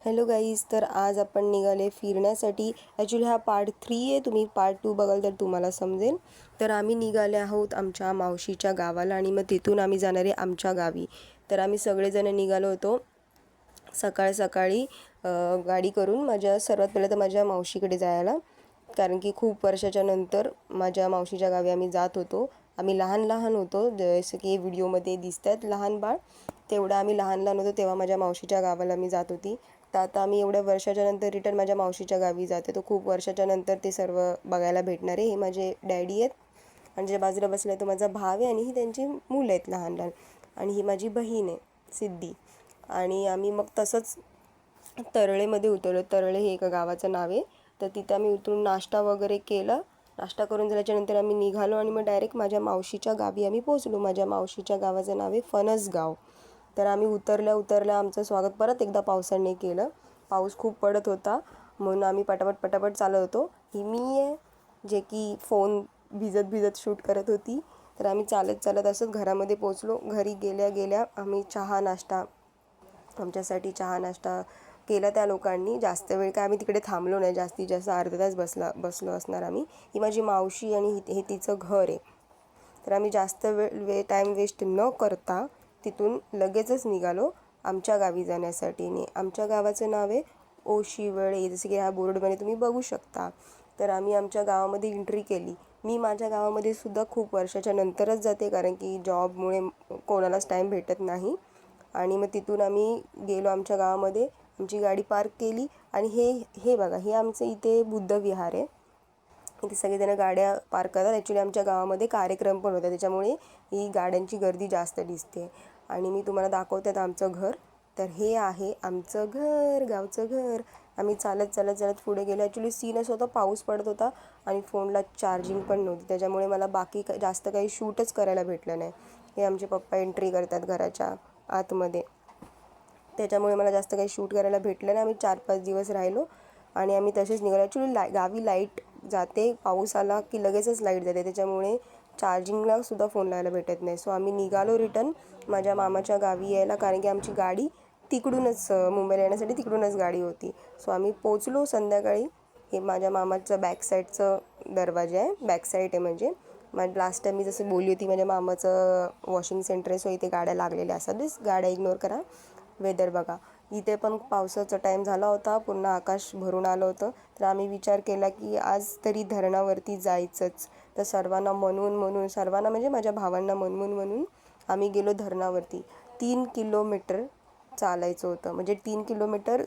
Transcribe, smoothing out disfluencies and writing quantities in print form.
Hello guys, तर आज आपण निघाले फिरण्यासाठी. ॲक्च्युली हा पार्ट 3 आहे. तुम्ही पार्ट 2 बघाल तर तुम्हाला समजेल. तर आम्ही निघाले आहोत आमच्या मावशीच्या गावाला आणि मग तिथून आम्ही जाणार आहे आमच्या गावी. तर आम्ही सगळेजण निघालो होतो सकाळी गाडी करून सर्वात पहिलं तर माझ्या मावशीकडे जायला, कारण की खूप वर्षाच्या नंतर माझ्या मावशीच्या गावी आम्ही जात होतो. आम्ही लहान होतो, जसं की व्हिडिओमध्ये दिसतात लहान बाळ, तेवढं आम्ही लहान होतो तेव्हा माझ्या मावशीच्या गावाला मी जात होती. तर आता आम्ही एवढ्या वर्षाच्या नंतर रिटर्न माझ्या मावशीच्या गावी जाते. तो खूप वर्षाच्या नंतर ते सर्व बघायला भेटणार आहे. हे माझे डॅडी आहेत आणि जे बाजूला बसला आहे तो माझा भाव आहे आणि ही त्यांची मुलं आहेत लहान आणि ही माझी बहीण आहे सिद्धी. आणि आम्ही मग तसंच तरळेमध्ये उतरलो. तरळे हे एका गावाचं नाव आहे. तर तिथं आम्ही उतरून नाश्ता वगैरे केला. नाश्ता करून झाल्याच्यानंतर आम्ही निघालो आणि मग डायरेक्ट माझ्या मावशीच्या गावी आम्ही पोहोचलो. माझ्या मावशीच्या गावाचं नाव आहे फणसगाव. तर आम्ही उतरल्या आमचं स्वागत परत एकदा पावसाने केलं. पाऊस खूप पडत होता म्हणून आम्ही पटापट चालत होतो. ही मी आहे जे की फोन भिजत शूट करत होती. तर आम्ही चालत असंच घरामध्ये पोचलो. घरी गेल्या आम्ही आमच्यासाठी चहा नाश्ता केला त्या लोकांनी. जास्त वेळ काय आम्ही तिकडे थांबलो नाही, जास्तीत जास्त अर्धा तास बसलो असणार आम्ही. ही माझी मावशी आणि हे तिचं घर आहे. तर आम्ही जास्त टाईम वेस्ट न करता तिथून लगेचच निघालो आमच्या गावी जाण्यासाठी. आमच्या गावाचं नाव आहे ओशिवळे, जसं की ह्या बोर्डमध्ये तुम्ही बघू शकता. तर आम्ही आमच्या गावामध्ये एंट्री केली. मी माझ्या गावामध्ये सुद्धा खूप वर्षाच्या नंतरच जाते, कारण की जॉबमुळे कोणालाच टाईम भेटत नाही. आणि मग तिथून आम्ही गेलो आमच्या गावामध्ये, आमची गाडी पार्क केली आणि हे बघा, हे आमचं इथे बुद्ध विहार आहे. इथे सगळेजण गाड्या पार्क करतात. ॲक्च्युली आमच्या गावामध्ये कार्यक्रम पण होता, त्याच्यामुळे ही गाड्यांची गर्दी जास्त दिसते. आणि मी तुम्हाला दाखवते आता आमचं घर. तर हे आहे आमचं घर, गावचं घर. आम्ही चालत पुढे गेलो. ॲक्च्युली सीन असं होता, पाऊस पडत होता आणि फोनला चार्जिंग पण नव्हती, त्याच्यामुळे मला बाकी जास्त काही शूटच करायला भेटलं नाही. हे आमचे पप्पा एंट्री करतात घराच्या आतमध्ये, त्याच्यामुळे मला जास्त काही शूट करायला भेटलं नाही. आम्ही 4-5 दिवस राहिलो आणि आम्ही तसेच निघालो. ॲक्च्युली गावी लाईट जाते, पाऊस आला की लगेचच लाईट जाते, त्याच्यामुळे चार्जिंगला सुद्धा फोन लावायला भेटत नाही. सो आम्ही निघालो रिटर्न माझ्या मामाच्या गावी यायला, कारण की आमची गाडी तिकडूनच मुंबईला येण्यासाठी तिकडूनच गाडी होती. सो आम्ही पोचलो संध्याकाळी. हे माझ्या मामाचं बॅक साईडचं दरवाजा आहे, बॅक साईड आहे. म्हणजे लास्ट टाईम मी जसं बोलली होती, माझ्या मामाचं वॉशिंग सेंटर आहे. सो इथे गाड्या लागलेल्या असतात. गाड्या इग्नोर करा. वेदर बघा, इथे पण पावसाचा टाईम झाला होता, पूर्ण आकाश भरून आलं होतं. तर आम्ही विचार केला की आज तरी धरणावरती जायचंच. तर सर्वांना सर्वांना म्हणजे माझ्या भावांना म्हणून आम्ही गेलो धरणावरती. 3 किलोमीटर चालायचं होतं, म्हणजे 3 किलोमीटर